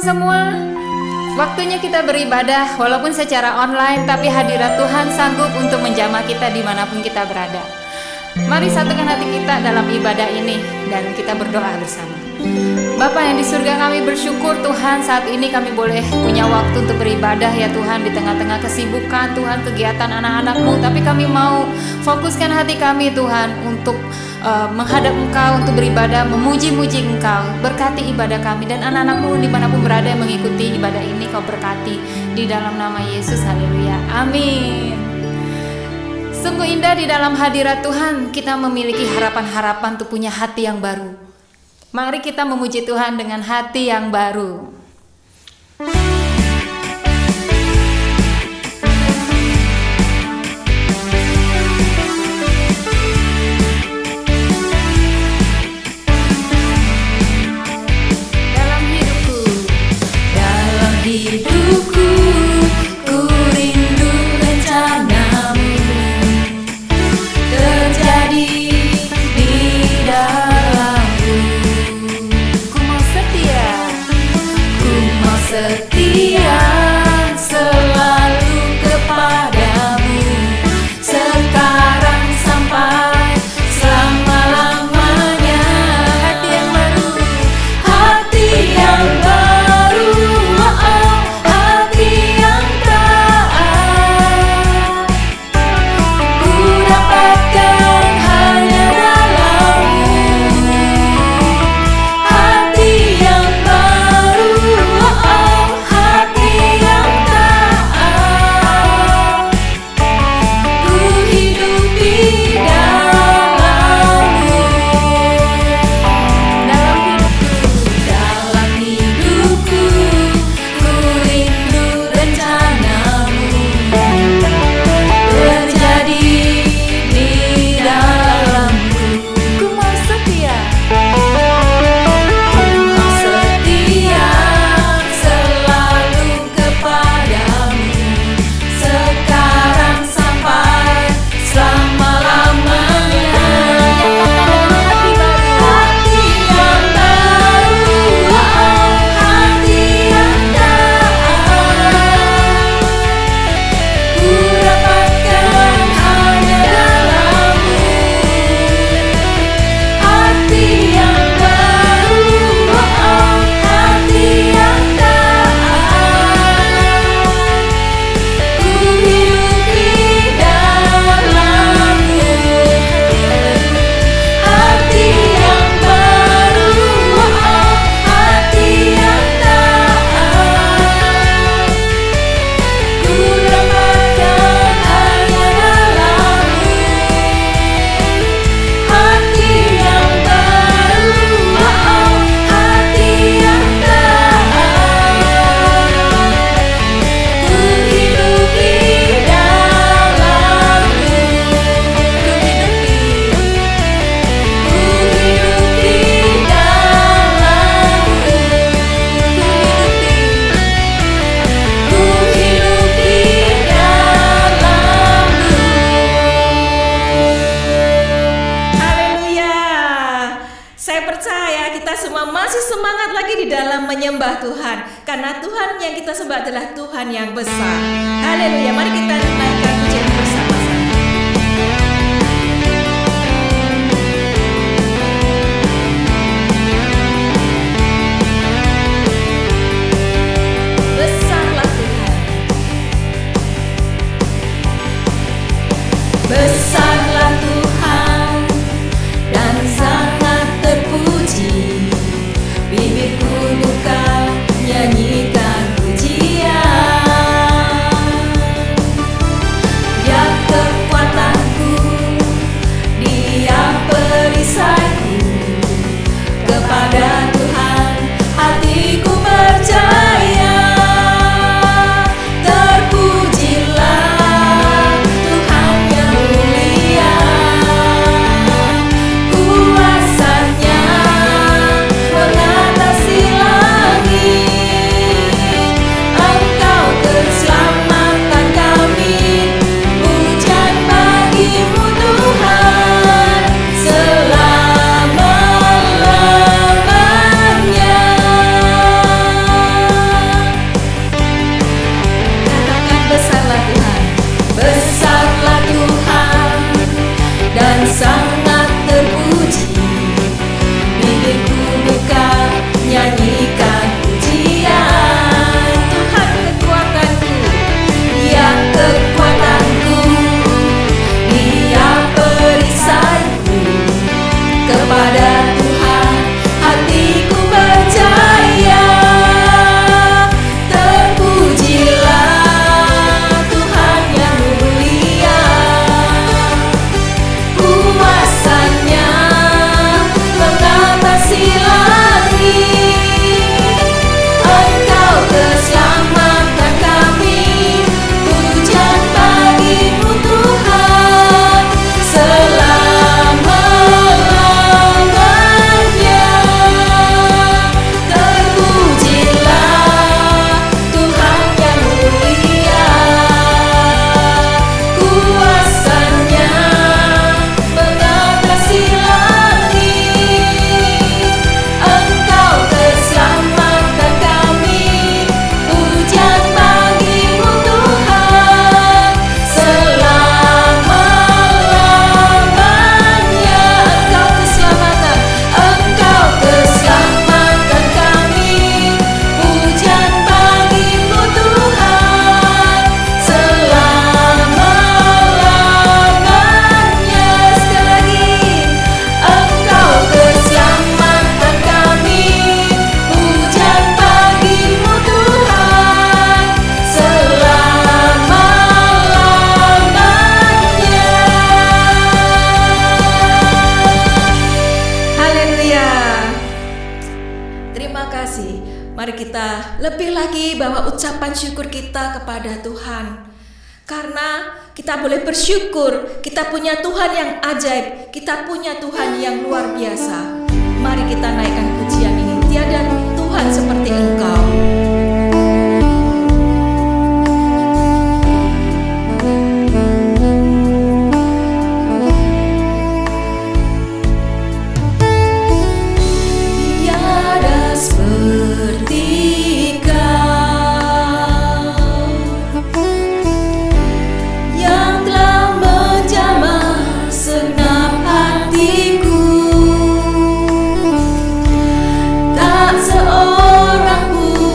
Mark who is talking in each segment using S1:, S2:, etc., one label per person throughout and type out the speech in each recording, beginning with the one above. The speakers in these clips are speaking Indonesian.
S1: Shalom semua. Waktunya kita beribadah walaupun secara online, tapi hadirat Tuhan sanggup untuk menjamah kita dimanapun kita berada. Mari satukan hati kita dalam ibadah ini dan kita berdoa bersama. Bapa yang di surga, kami bersyukur Tuhan saat ini kami boleh punya waktu untuk beribadah ya Tuhan, di tengah-tengah kesibukan Tuhan, kegiatan anak-anak-Mu. Tapi kami mau fokuskan hati kami Tuhan untuk menghadap Engkau, untuk beribadah, memuji-muji Engkau. Berkati ibadah kami dan anak-anak-Mu dimanapun berada yang mengikuti ibadah ini, Kau berkati di dalam nama Yesus. Haleluya, amin. Sungguh indah di dalam hadirat Tuhan, kita memiliki harapan-harapan untuk punya hati yang baru. Mari kita memuji Tuhan dengan hati yang baru.
S2: lagi bawa ucapan syukur kita kepada Tuhan. Karena kita boleh bersyukur, kita punya Tuhan yang ajaib, kita punya Tuhan yang luar biasa. Mari kita naikkan pujian ini. Tiada Tuhan seperti Engkau.
S3: Seorang pun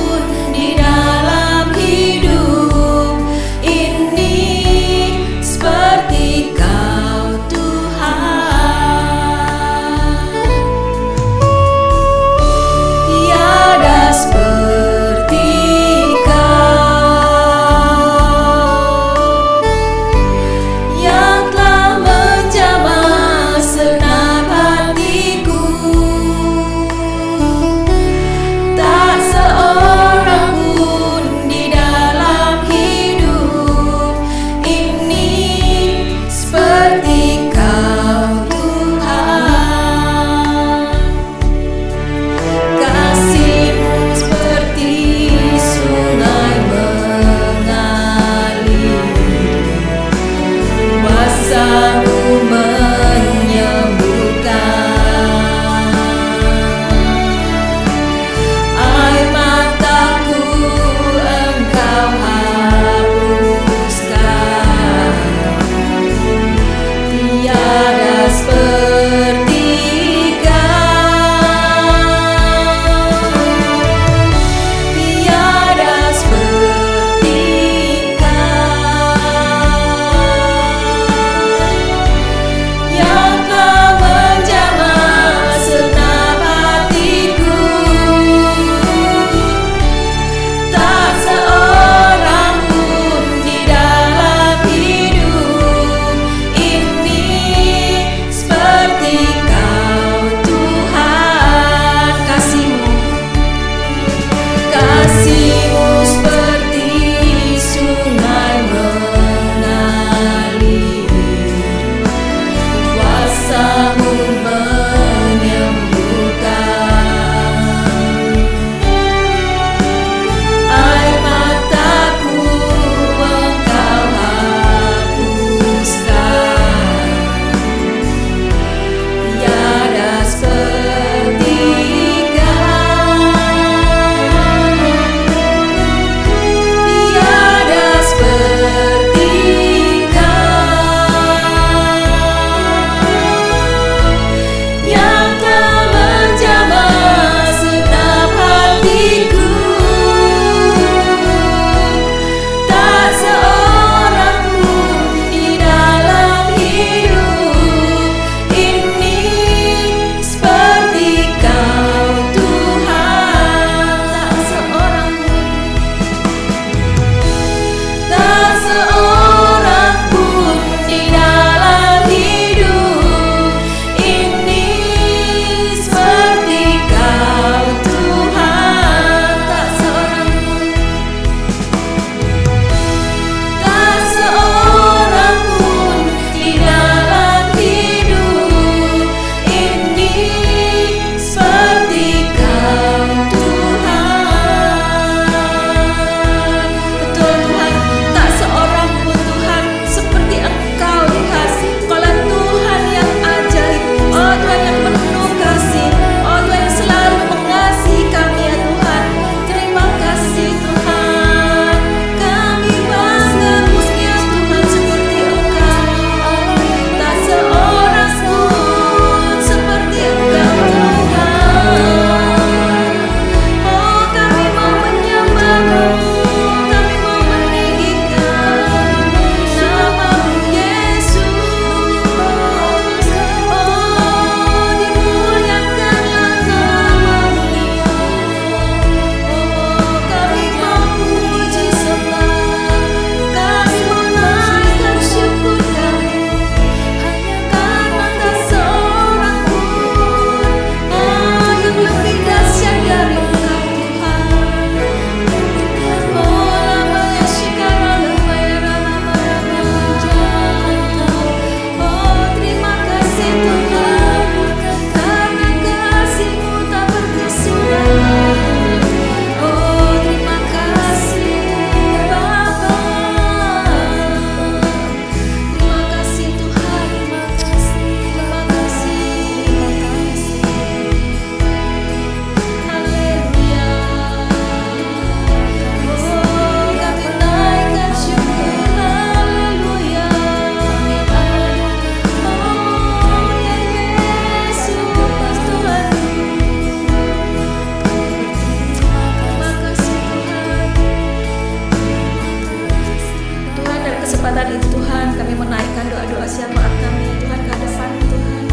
S2: kesempatan itu Tuhan, kami menaikkan doa-doa syafaat kami ya Tuhan ke hadapan-Mu Tuhan.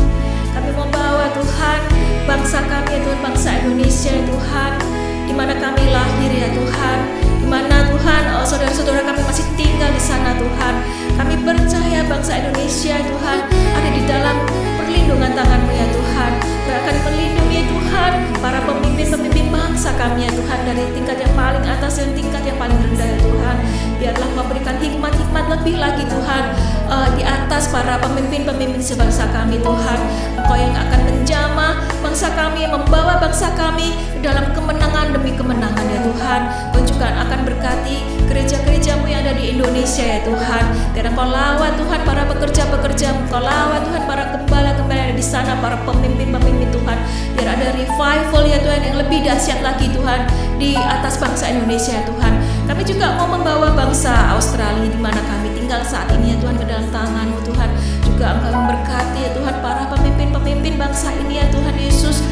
S2: Kami membawa Tuhan bangsa kami ya Tuhan, bangsa Indonesia ya Tuhan, di mana kami lahir ya Tuhan, di mana Tuhan saudara-saudara kami masih tinggal di sana Tuhan. Kami percaya bangsa Indonesia Tuhan ada di dalam perlindungan tangan-Mu ya Tuhan. Kau akan melindungi Tuhan para pemimpin-pemimpin bangsa kami ya Tuhan, dari tingkat yang paling atas dan tingkat yang paling rendah ya Tuhan. Biarlah Kau berikan hikmat-hikmat lebih lagi Tuhan di atas para pemimpin-pemimpin sebangsa kami Tuhan. Engkau yang akan menjamah bangsa kami, membawa bangsa kami dalam kemenangan demi kemenangan ya Tuhan. Kau juga akan berkati gereja-gereja-Mu yang ada di Indonesia ya Tuhan. Biar Engkau lawat Tuhan para pekerja-pekerja-Mu, Engkau lawat Tuhan para gembala-gembala yang ada di sana, para pemimpin-pemimpin Tuhan. Biar ada revival ya Tuhan yang lebih dahsyat lagi Tuhan di atas bangsa Indonesia ya Tuhan. Kami juga mau membawa bangsa Australia di mana kami tinggal saat ini ya Tuhan ke dalam tangan-Mu Tuhan. Juga Engkau memberkati ya Tuhan para pemimpin-pemimpin bangsa ini ya Tuhan Yesus.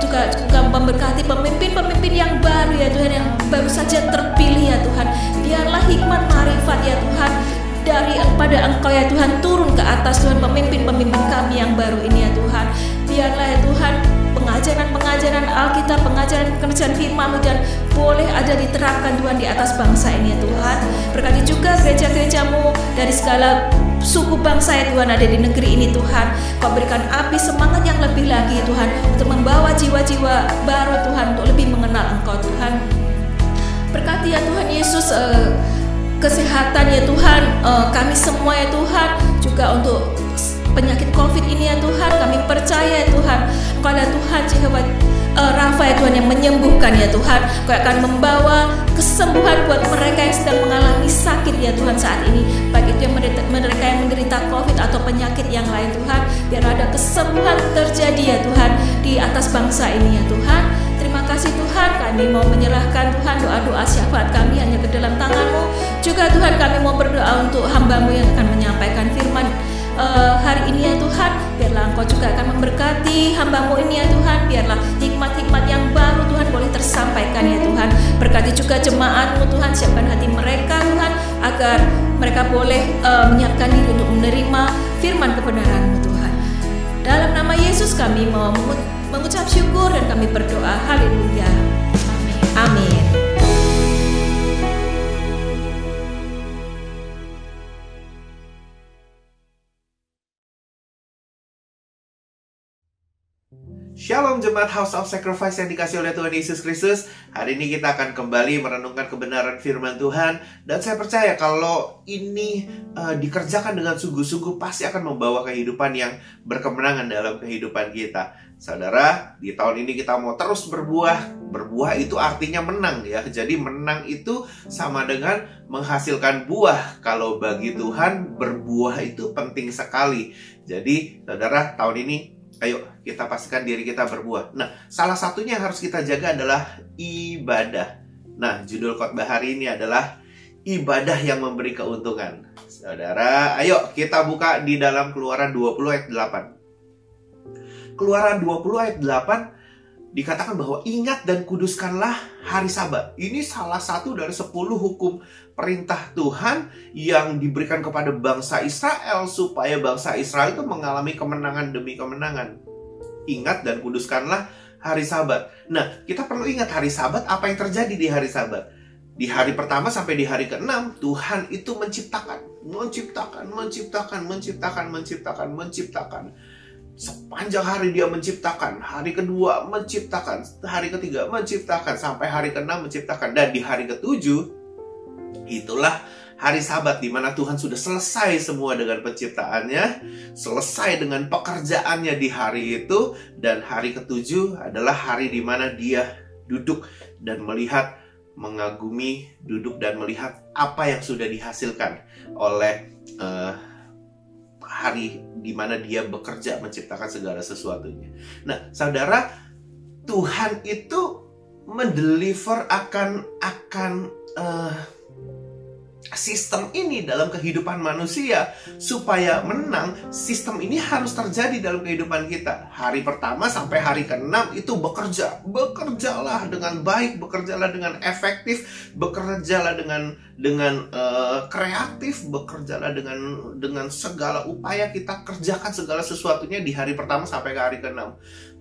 S2: Juga memberkati pemimpin-pemimpin yang baru ya Tuhan, yang baru saja terpilih ya Tuhan. Biarlah hikmat marifat ya Tuhan daripada Engkau ya Tuhan turun ke atas Tuhan pemimpin-pemimpin kami yang baru ini ya Tuhan. Biarlah ya Tuhan pengajaran Alkitab, pengajaran pekerjaan firman-Mu dan boleh ada diterapkan Tuhan di atas bangsa ini ya Tuhan. Berkati juga gereja-gereja-Mu dari segala suku bangsa ya Tuhan ada di negeri ini Tuhan. Kau berikan api semangat yang lebih lagi Tuhan untuk membawa jiwa-jiwa baru Tuhan, untuk lebih mengenal Engkau Tuhan. Berkati ya Tuhan Yesus kesehatan ya Tuhan kami semua ya Tuhan, juga untuk penyakit COVID ini ya Tuhan. Kami percaya ya Tuhan Engkau adalah Tuhan Jehovah Rafa ya Tuhan yang menyembuhkan ya Tuhan. Kau akan membawa kesembuhan buat mereka yang sedang mengalami sakit ya Tuhan saat ini, baik itu yang mereka yang menderita COVID atau penyakit yang lain Tuhan. Biar ada kesembuhan terjadi ya Tuhan di atas bangsa ini ya Tuhan. Terima kasih Tuhan, kami mau menyerahkan Tuhan doa-doa syafaat kami hanya ke dalam tangan-Mu. Juga Tuhan kami mau berdoa untuk hamba-Mu yang akan menyampaikan firman hari ini ya Tuhan. Biarlah Engkau juga akan memberkati hamba-Mu ini ya Tuhan. Biarlah hikmat-hikmat yang baru Tuhan boleh tersampaikan ya Tuhan. Berkati juga jemaat-Mu Tuhan, siapkan hati mereka Tuhan, agar mereka boleh menyiapkan diri untuk menerima firman kebenaran-Mu Tuhan. Dalam nama Yesus kami mau mengucap syukur dan kami berdoa. Haleluya. Amin.
S3: Shalom jemaat House of Sacrifice yang dikasih oleh Tuhan Yesus Kristus. Hari ini kita akan kembali merenungkan kebenaran firman Tuhan. Dan saya percaya kalau ini dikerjakan dengan sungguh-sungguh, pasti akan membawa kehidupan yang berkemenangan dalam kehidupan kita. Saudara, di tahun ini kita mau terus berbuah. Berbuah itu artinya menang ya. Jadi menang itu sama dengan menghasilkan buah. Kalau bagi Tuhan, berbuah itu penting sekali. Jadi saudara, tahun ini ayo kita pastikan diri kita berbuah. Nah, salah satunya yang harus kita jaga adalah ibadah. Nah, judul khotbah hari ini adalah ibadah yang memberi keuntungan. Saudara, ayo kita buka di dalam Keluaran 20 ayat 8. Keluaran 20 ayat 8 dikatakan bahwa ingat dan kuduskanlah hari Sabat. Ini salah satu dari 10 hukum perintah Tuhan yang diberikan kepada bangsa Israel supaya bangsa Israel itu mengalami kemenangan demi kemenangan. Ingat dan kuduskanlah hari Sabat. Nah, kita perlu ingat hari Sabat, apa yang terjadi di hari Sabat. Di hari pertama sampai di hari ke-6, Tuhan itu menciptakan. Sepanjang hari dia menciptakan. Hari kedua menciptakan. Hari ketiga menciptakan. Sampai hari ke-6 menciptakan. Dan di hari ke-7, itulah hari Sabat, di mana Tuhan sudah selesai semua dengan penciptaannya, selesai dengan pekerjaannya di hari itu. Dan hari ke-7 adalah hari di mana dia duduk dan melihat, mengagumi, duduk dan melihat apa yang sudah dihasilkan oleh hari di mana dia bekerja menciptakan segala sesuatunya. Nah, saudara, Tuhan itu mendeliver akan sistem ini dalam kehidupan manusia, supaya menang, sistem ini harus terjadi dalam kehidupan kita. Hari pertama sampai hari ke-6 itu bekerja. Bekerjalah dengan baik, bekerjalah dengan efektif, bekerjalah dengan kreatif, bekerjalah dengan segala upaya. Kita kerjakan segala sesuatunya di hari pertama sampai ke hari ke-6.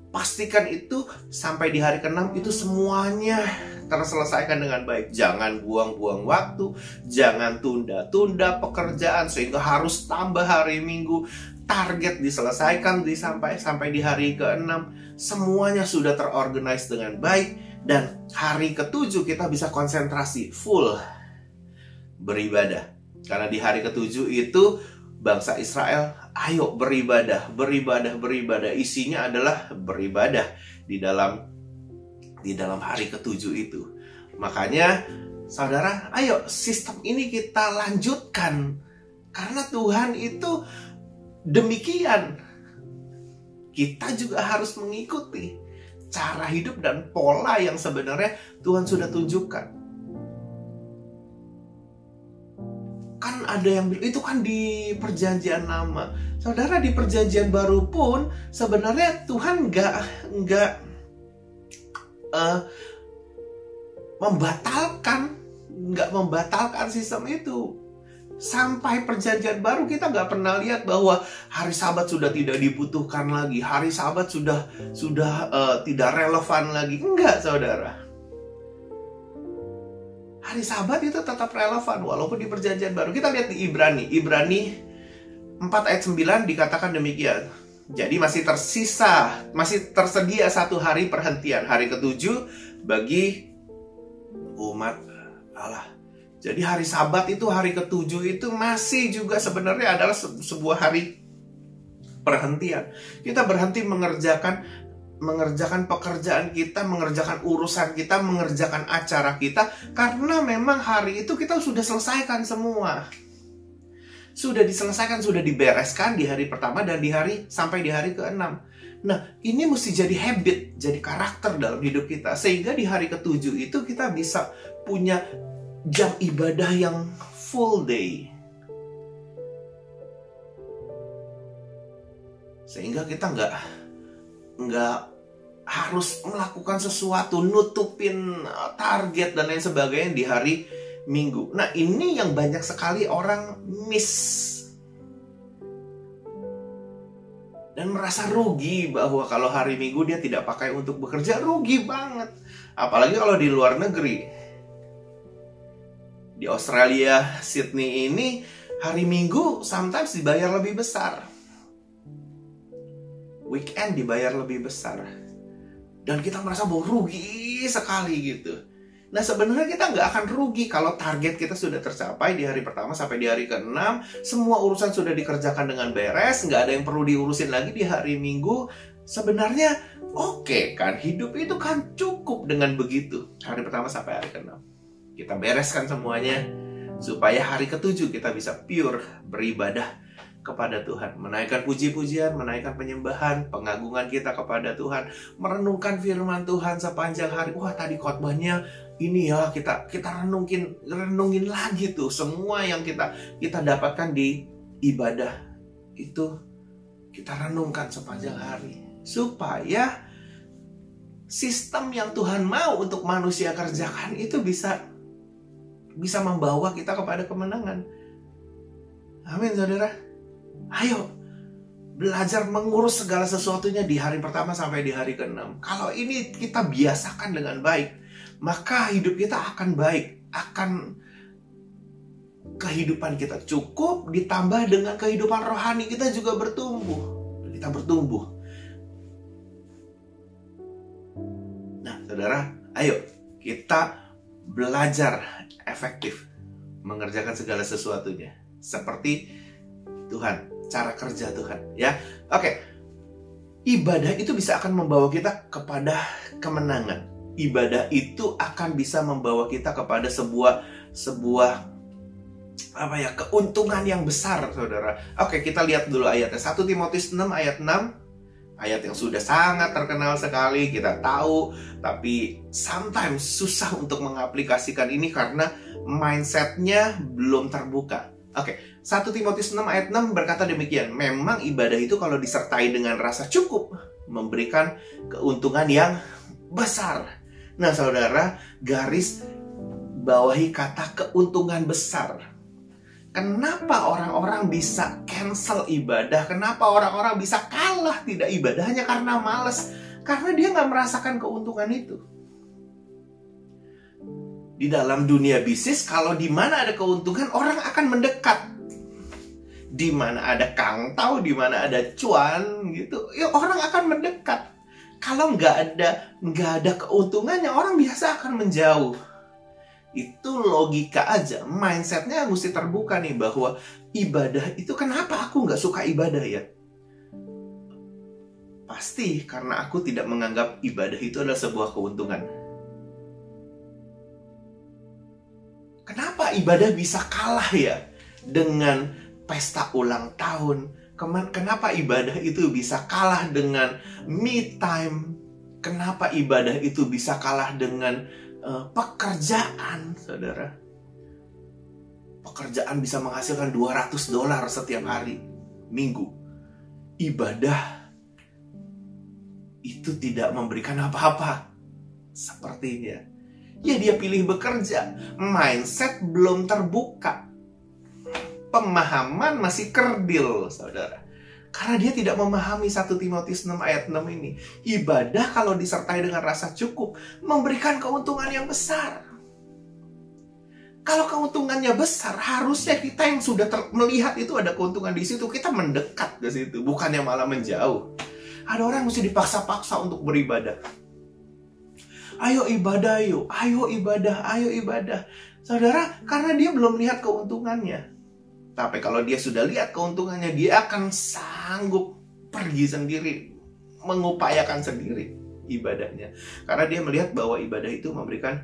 S3: Pastikan itu sampai di hari ke-6 itu semuanya terselesaikan dengan baik. Jangan buang-buang waktu, jangan tunda-tunda pekerjaan sehingga harus tambah hari Minggu. Target diselesaikan sampai di hari ke-6. Semuanya sudah terorganize dengan baik, dan hari ke-7 kita bisa konsentrasi full beribadah. Karena di hari ke-7 itu bangsa Israel, ayo beribadah. Isinya adalah beribadah di dalam hari ke-7 itu. Makanya, saudara, ayo sistem ini kita lanjutkan. Karena Tuhan itu demikian. Kita juga harus mengikuti cara hidup dan pola yang sebenarnya Tuhan sudah tunjukkan. Kan ada yang bilang, itu kan di perjanjian lama. Saudara, di perjanjian baru pun sebenarnya Tuhan nggak membatalkan sistem itu. Sampai perjanjian baru kita nggak pernah lihat bahwa hari Sabat sudah tidak dibutuhkan lagi, hari Sabat sudah tidak relevan lagi. Enggak, saudara. Hari Sabat itu tetap relevan walaupun di perjanjian baru. Kita lihat di Ibrani 4 ayat 9 dikatakan demikian. Jadi masih tersedia satu hari perhentian, hari ke-7 bagi umat Allah. Jadi hari Sabat itu, hari ke-7 itu masih juga sebenarnya adalah sebuah hari perhentian. Kita berhenti mengerjakan pekerjaan kita, mengerjakan urusan kita, mengerjakan acara kita, karena memang hari itu kita sudah selesaikan semua. Sudah diselesaikan, sudah dibereskan di hari pertama dan sampai di hari ke-6. Nah, ini mesti jadi habit, jadi karakter dalam hidup kita. Sehingga di hari ke-7 itu kita bisa punya jam ibadah yang full day. Sehingga kita nggak harus melakukan sesuatu, nutupin target dan lain sebagainya di hari Minggu. Nah, ini yang banyak sekali orang miss dan merasa rugi bahwa kalau hari Minggu dia tidak pakai untuk bekerja. Rugi banget. Apalagi kalau di luar negeri. Di Australia, Sydney ini hari Minggu sometimes dibayar lebih besar. Weekend dibayar lebih besar. Dan kita merasa bahwa rugi sekali gitu. Nah, sebenarnya kita nggak akan rugi kalau target kita sudah tercapai di hari pertama sampai di hari ke-6. Semua urusan sudah dikerjakan dengan beres, nggak ada yang perlu diurusin lagi di hari Minggu. Sebenarnya oke kan, hidup itu kan cukup dengan begitu. Hari pertama sampai hari ke-6 kita bereskan semuanya, supaya hari ke-7 kita bisa pure beribadah kepada Tuhan, menaikkan puji-pujian, menaikkan penyembahan, pengagungan kita kepada Tuhan, merenungkan firman Tuhan sepanjang hari. Wah, tadi khotbahnya ini ya, kita renungin lagi tuh semua yang kita dapatkan di ibadah itu, kita renungkan sepanjang hari, supaya sistem yang Tuhan mau untuk manusia kerjakan itu bisa membawa kita kepada kemenangan. Amin, saudara. Ayo belajar mengurus segala sesuatunya di hari pertama sampai di hari ke-6. Kalau ini kita biasakan dengan baik, maka hidup kita akan baik. Kehidupan kita cukup, ditambah dengan kehidupan rohani kita juga bertumbuh. Kita bertumbuh. Nah, saudara, ayo kita belajar efektif mengerjakan segala sesuatunya seperti Tuhan, cara kerja Tuhan, ya. Oke. Ibadah itu akan membawa kita kepada kemenangan. Ibadah itu akan bisa membawa kita kepada sebuah keuntungan yang besar, saudara. Oke, kita lihat dulu ayatnya. 1 Timotius 6 ayat 6. Ayat yang sudah sangat terkenal sekali, kita tahu, tapi sometimes susah untuk mengaplikasikan ini karena mindsetnya belum terbuka. Oke, 1 Timotius 6 ayat 6 berkata demikian. Memang ibadah itu kalau disertai dengan rasa cukup, memberikan keuntungan yang besar. Nah saudara, garis bawahi kata keuntungan besar. Kenapa orang-orang bisa cancel ibadah? Kenapa orang-orang bisa kalah tidak ibadah hanya karena malas? Karena dia nggak merasakan keuntungan itu. Di dalam dunia bisnis, kalau di mana ada keuntungan, orang akan mendekat. Di mana ada kangtau, di mana ada cuan, gitu, ya orang akan mendekat. Kalau nggak ada keuntungannya, orang biasa akan menjauh. Itu logika aja, mindsetnya mesti terbuka nih bahwa ibadah itu kenapa aku nggak suka ibadah ya? Pasti karena aku tidak menganggap ibadah itu adalah sebuah keuntungan. Kenapa ibadah bisa kalah ya dengan pesta ulang tahun? Kenapa ibadah itu bisa kalah dengan me time? Kenapa ibadah itu bisa kalah dengan pekerjaan, saudara? Pekerjaan bisa menghasilkan $200 setiap hari, minggu. Ibadah itu tidak memberikan apa-apa. Sepertinya ya dia pilih bekerja. Mindset belum terbuka. Pemahaman masih kerdil, saudara. Karena dia tidak memahami 1 Timotius 6 ayat 6 ini. Ibadah kalau disertai dengan rasa cukup, memberikan keuntungan yang besar. Kalau keuntungannya besar, harusnya kita yang sudah melihat itu ada keuntungan di situ, kita mendekat ke situ, bukannya malah menjauh. Ada orang yang mesti dipaksa-paksa untuk beribadah. Ayo ibadah yuk, ayo ibadah. Saudara, karena dia belum lihat keuntungannya. Tapi kalau dia sudah lihat keuntungannya, dia akan sanggup pergi sendiri, mengupayakan sendiri ibadahnya. Karena dia melihat bahwa ibadah itu memberikan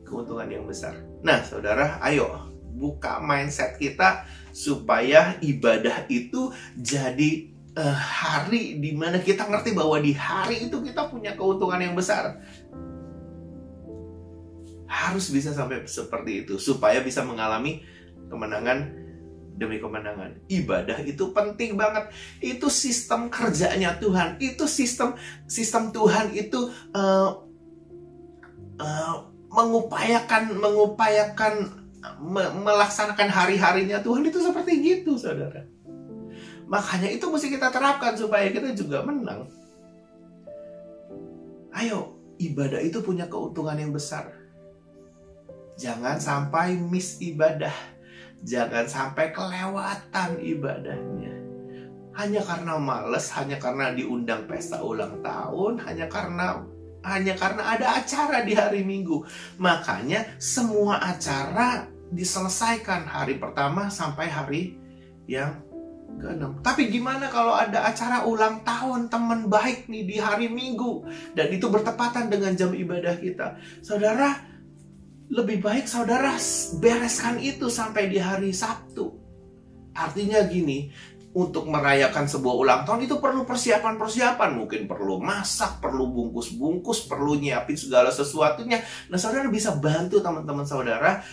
S3: keuntungan yang besar. Nah, saudara, ayo buka mindset kita supaya ibadah itu jadi hari di mana kita ngerti bahwa di hari itu kita punya keuntungan yang besar. Harus bisa sampai seperti itu supaya bisa mengalami kemenangan demi kemenangan. Ibadah itu penting banget. Itu sistem kerjanya Tuhan. Itu sistem Tuhan itu melaksanakan hari-harinya Tuhan itu seperti gitu, saudara. Makanya itu mesti kita terapkan supaya kita juga menang. Ayo, ibadah itu punya keuntungan yang besar. Jangan sampai miss ibadah. Jangan sampai kelewatan ibadahnya. Hanya karena malas, hanya karena diundang pesta ulang tahun, hanya karena ada acara di hari Minggu. Makanya semua acara diselesaikan hari pertama sampai hari yang ke-6. Tapi gimana kalau ada acara ulang tahun teman baik nih di hari Minggu dan itu bertepatan dengan jam ibadah kita? Saudara, lebih baik saudara bereskan itu sampai di hari Sabtu. Artinya gini, untuk merayakan sebuah ulang tahun itu perlu persiapan-persiapan. Mungkin perlu masak, perlu bungkus-bungkus, perlu nyiapin segala sesuatunya. Nah, saudara bisa bantu teman-teman saudara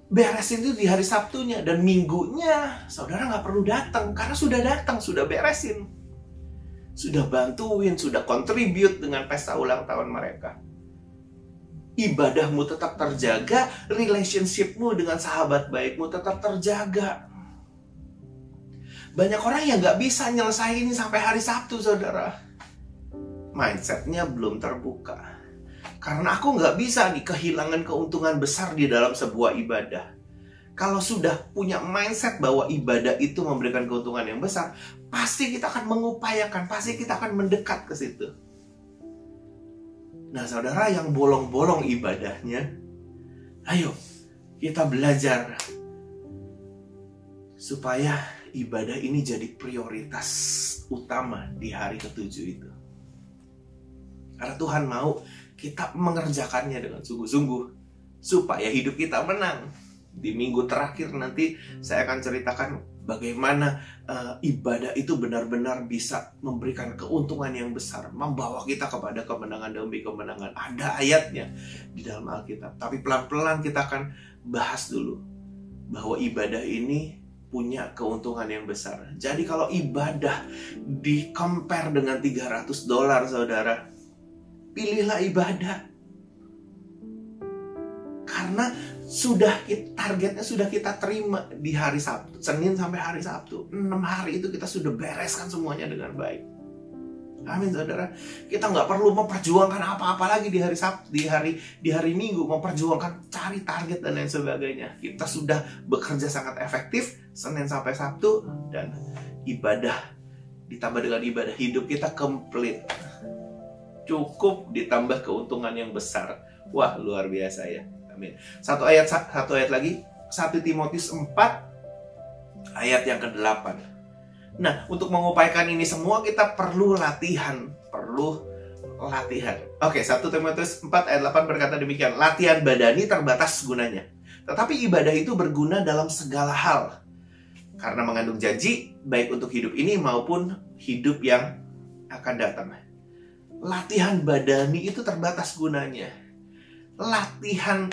S3: beresin itu di hari Sabtunya. Dan minggunya saudara nggak perlu datang, karena sudah datang, sudah beresin. Sudah bantuin, sudah contribute dengan pesta ulang tahun mereka. Ibadahmu tetap terjaga, relationshipmu dengan sahabat baikmu tetap terjaga. Banyak orang yang gak bisa nyelesain ini sampai hari Sabtu, saudara. Mindsetnya belum terbuka. Karena aku gak bisa nih kehilangan keuntungan besar di dalam sebuah ibadah. Kalau sudah punya mindset bahwa ibadah itu memberikan keuntungan yang besar, pasti kita akan mengupayakan, pasti kita akan mendekat ke situ. Nah, saudara yang bolong-bolong ibadahnya, ayo kita belajar supaya ibadah ini jadi prioritas utama di hari ke-7 itu. Karena Tuhan mau kita mengerjakannya dengan sungguh-sungguh supaya hidup kita menang. Di minggu terakhir nanti saya akan ceritakan bagaimana ibadah itu benar-benar bisa memberikan keuntungan yang besar, membawa kita kepada kemenangan demi kemenangan. Ada ayatnya di dalam Alkitab. Tapi pelan-pelan kita akan bahas dulu bahwa ibadah ini punya keuntungan yang besar. Jadi kalau ibadah di-compare dengan $300, saudara, pilihlah ibadah. Karena targetnya sudah kita terima di hari Sabtu, Senin sampai hari Sabtu. 6 hari itu kita sudah bereskan semuanya dengan baik. Amin, saudara. Kita nggak perlu memperjuangkan apa-apa lagi di hari Sabtu, di hari Minggu, memperjuangkan cari target dan lain sebagainya. Kita sudah bekerja sangat efektif Senin sampai Sabtu, dan ibadah ditambah dengan ibadah, hidup kita komplit. Cukup ditambah keuntungan yang besar. Wah, luar biasa ya. Amin. Satu ayat lagi, 1 Timotius 4 ayat yang ke-8. Nah, untuk mengupayakan ini semua kita perlu latihan. Oke, 1 Timotius 4 ayat 8 berkata demikian. Latihan badani terbatas gunanya, tetapi ibadah itu berguna dalam segala hal, karena mengandung janji baik untuk hidup ini maupun hidup yang akan datang. Latihan badani itu terbatas gunanya. Latihan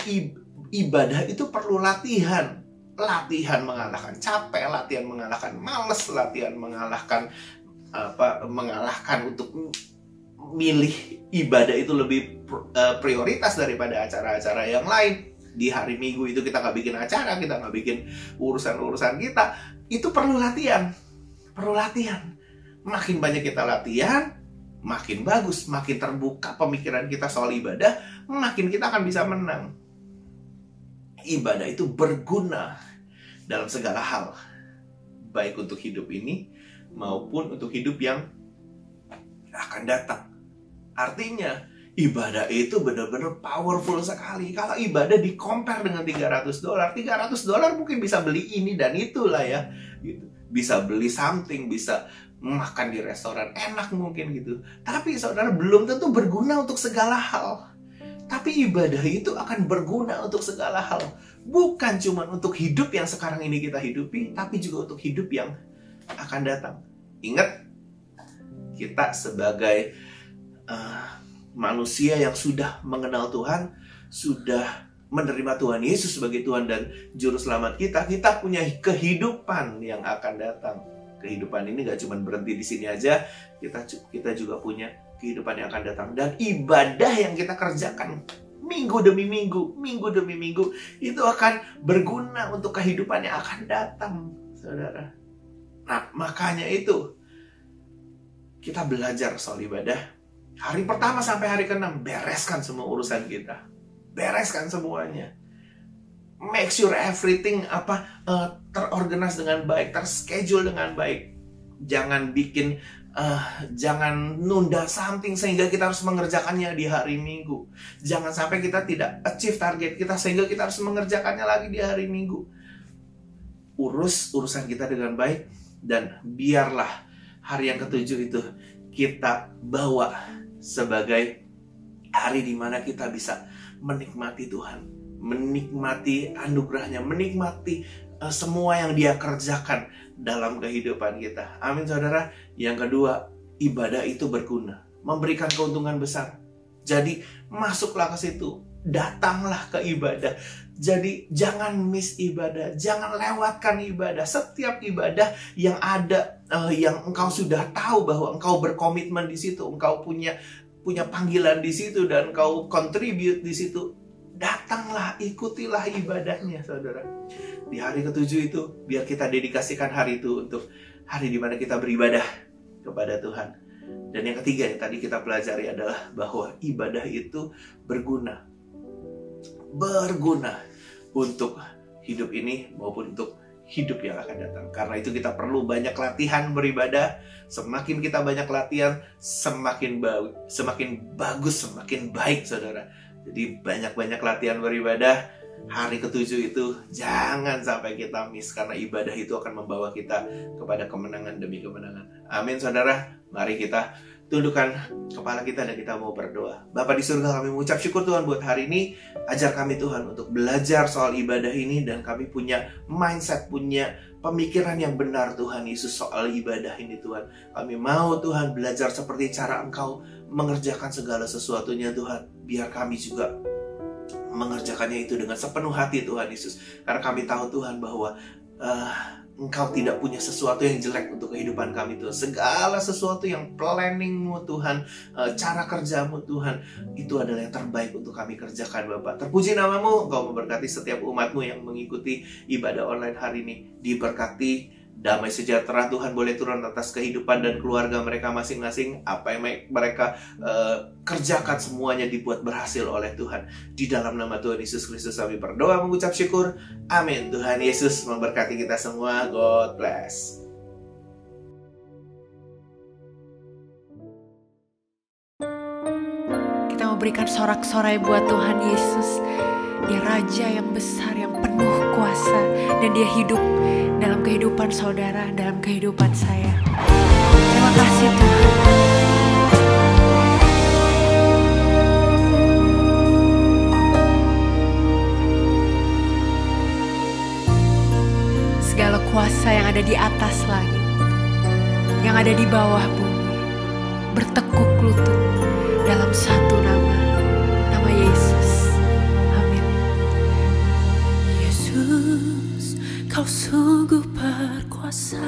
S3: ibadah itu perlu latihan. Latihan mengalahkan capek, latihan mengalahkan malas, latihan mengalahkan untuk milih ibadah itu lebih prioritas daripada acara-acara yang lain. Di hari Minggu itu kita nggak bikin acara, kita nggak bikin urusan-urusan kita. Itu perlu latihan. Makin banyak kita latihan, makin bagus, makin terbuka pemikiran kita soal ibadah, makin kita akan bisa menang. Ibadah itu berguna dalam segala hal, baik untuk hidup ini maupun untuk hidup yang akan datang. Artinya ibadah itu benar-benar powerful sekali. Kalau ibadah di-compare dengan $300 mungkin bisa beli ini dan itulah ya gitu. Bisa beli something, bisa makan di restoran enak mungkin gitu. Tapi saudara, belum tentu berguna untuk segala hal. Tapi ibadah itu akan berguna untuk segala hal. Bukan cuma untuk hidup yang sekarang ini kita hidupi, tapi juga untuk hidup yang akan datang. Ingat, kita sebagai manusia yang sudah mengenal Tuhan, sudah menerima Tuhan Yesus sebagai Tuhan dan Juru Selamat kita, kita punya kehidupan yang akan datang. Kehidupan ini gak cuma berhenti di sini aja, kita juga punya kehidupan yang akan datang. Dan ibadah yang kita kerjakan minggu demi minggu itu akan berguna untuk kehidupan yang akan datang, saudara. Nah, makanya itu kita belajar soal ibadah. Hari pertama sampai hari ke-6 bereskan semua urusan kita, bereskan semuanya. Make sure everything terorganize dengan baik, terschedule dengan baik. Jangan nunda something sehingga kita harus mengerjakannya di hari Minggu. Jangan sampai kita tidak achieve target kita sehingga kita harus mengerjakannya lagi di hari Minggu. Urus urusan kita dengan baik, dan biarlah hari yang ke-7 itu kita bawa sebagai hari di mana kita bisa menikmati Tuhan, menikmati anugerahnya, menikmati semua yang Dia kerjakan dalam kehidupan kita. Amin, saudara. Yang kedua, ibadah itu berguna, memberikan keuntungan besar. Jadi masuklah ke situ, datanglah ke ibadah. Jadi jangan miss ibadah, jangan lewatkan ibadah. Setiap ibadah yang ada, yang engkau sudah tahu bahwa engkau berkomitmen di situ, engkau punya panggilan di situ dan engkau contribute di situ, datanglah, ikutilah ibadahnya, saudara. Di hari ke-7 itu, biar kita dedikasikan hari itu untuk hari di mana kita beribadah kepada Tuhan. Dan yang ketiga yang tadi kita pelajari adalah bahwa ibadah itu berguna untuk hidup ini maupun untuk hidup yang akan datang. Karena itu kita perlu banyak latihan beribadah. Semakin kita banyak latihan, semakin bagus, semakin baik, saudara. Jadi banyak-banyak latihan beribadah. Hari ke-7 itu jangan sampai kita miss, karena ibadah itu akan membawa kita kepada kemenangan demi kemenangan. Amin, saudara. Mari kita tundukkan kepala kita dan kita mau berdoa. Bapa di surga, kami mengucap syukur Tuhan buat hari ini. Ajar kami Tuhan untuk belajar soal ibadah ini, dan kami punya mindset, punya pemikiran yang benar Tuhan Yesus soal ibadah ini Tuhan. Kami mau Tuhan belajar seperti cara Engkau mengerjakan segala sesuatunya Tuhan. Biar kami juga mengerjakannya itu dengan sepenuh hati Tuhan Yesus. Karena kami tahu Tuhan bahwa Engkau tidak punya sesuatu yang jelek untuk kehidupan kami Tuhan. Segala sesuatu yang planning-Mu Tuhan, cara kerja-Mu Tuhan, itu adalah yang terbaik untuk kami kerjakan Bapak. Terpuji nama-Mu, Engkau memberkati setiap umat-Mu yang mengikuti ibadah online hari ini. Diberkati, damai sejahtera Tuhan boleh turun atas kehidupan dan keluarga mereka masing-masing. Apa yang mereka kerjakan semuanya dibuat berhasil oleh Tuhan. Di dalam nama Tuhan Yesus Kristus kami berdoa mengucap syukur. Amin. Tuhan Yesus memberkati kita semua. God bless.
S4: Kita mau berikan sorak-sorai buat Tuhan Yesus. Dia Raja yang besar, yang penuh kuasa, dan Dia hidup dalam kehidupan saudara, dalam kehidupan saya. Terima kasih Tuhan. Segala kuasa yang ada di atas langit, yang ada di bawah bumi, bertekuk lutut dalam satu nama, nama Yesus. Amin. Yesus, Kau sungguh berkuasa,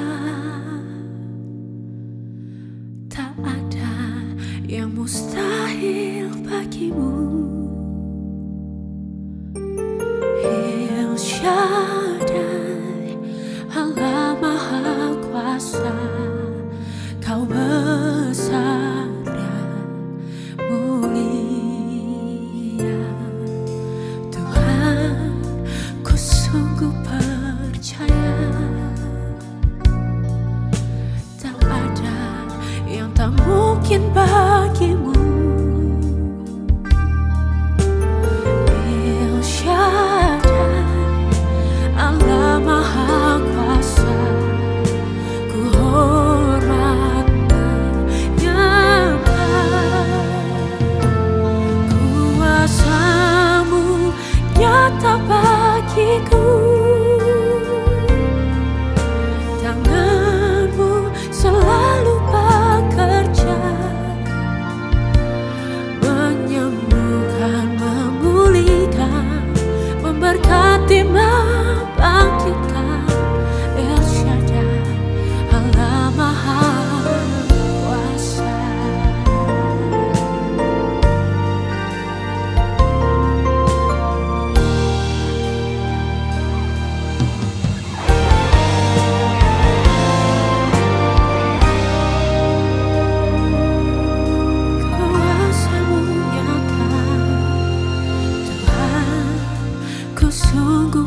S4: tak ada yang mustahil bagimu. El Shaddai, Allah Maha Kuasa, Kau besar dan mulia. Tuhan, ku sungguh percaya, tak ada yang tak mungkin bagimu. El Shaddai, Allah Maha Kuasa, ku hormat menyembah. Kuasa-Mu nyata bagiku, tangan-Mu selalu bekerja, menyembuhkan, memulihkan, memberkati, membangkitkan. El Shaddai, Allah Maha Kuasa. Kuasa-Mu nyata, Tuhan, ku sungguh